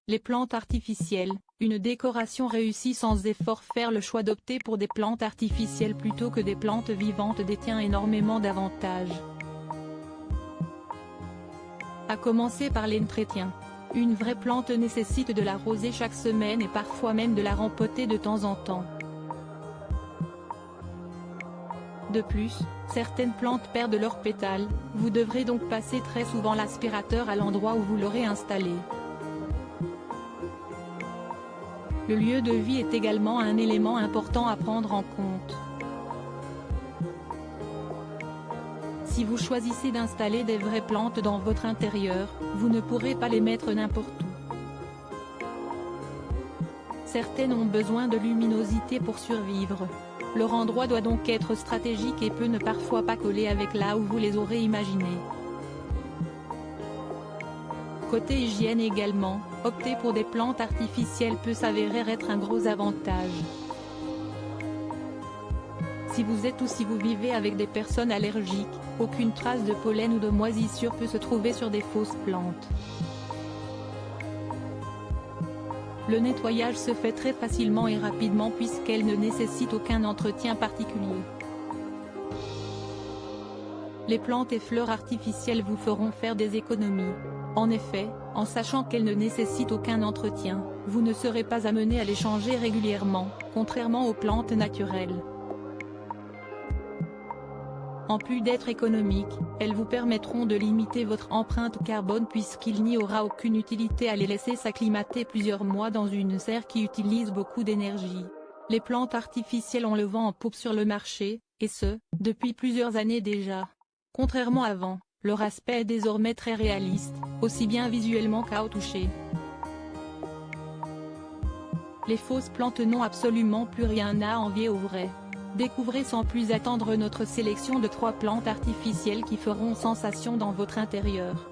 Les plantes artificielles, une décoration réussie sans effort. Faire le choix d'opter pour des plantes artificielles plutôt que des plantes vivantes détient énormément d'avantages. À commencer par l'entretien. Une vraie plante nécessite de l'arroser chaque semaine et parfois même de la rempoter de temps en temps. De plus, certaines plantes perdent leurs pétales, vous devrez donc passer très souvent l'aspirateur à l'endroit où vous l'aurez installé. Le lieu de vie est également un élément important à prendre en compte. Si vous choisissez d'installer des vraies plantes dans votre intérieur, vous ne pourrez pas les mettre n'importe où. Certaines ont besoin de luminosité pour survivre. Leur endroit doit donc être stratégique et peut ne parfois pas coller avec là où vous les aurez imaginées. Côté hygiène également, opter pour des plantes artificielles peut s'avérer être un gros avantage. Si vous êtes ou si vous vivez avec des personnes allergiques, aucune trace de pollen ou de moisissure peut se trouver sur des fausses plantes. Le nettoyage se fait très facilement et rapidement puisqu'elle ne nécessite aucun entretien particulier. Les plantes et fleurs artificielles vous feront faire des économies. En effet, en sachant qu'elles ne nécessitent aucun entretien, vous ne serez pas amené à les changer régulièrement, contrairement aux plantes naturelles. En plus d'être économiques, elles vous permettront de limiter votre empreinte carbone puisqu'il n'y aura aucune utilité à les laisser s'acclimater plusieurs mois dans une serre qui utilise beaucoup d'énergie. Les plantes artificielles ont le vent en poupe sur le marché, et ce, depuis plusieurs années déjà. Contrairement à avant, leur aspect est désormais très réaliste, aussi bien visuellement qu'au toucher. Les fausses plantes n'ont absolument plus rien à envier aux vraies. Découvrez sans plus attendre notre sélection de 3 plantes artificielles qui feront sensation dans votre intérieur.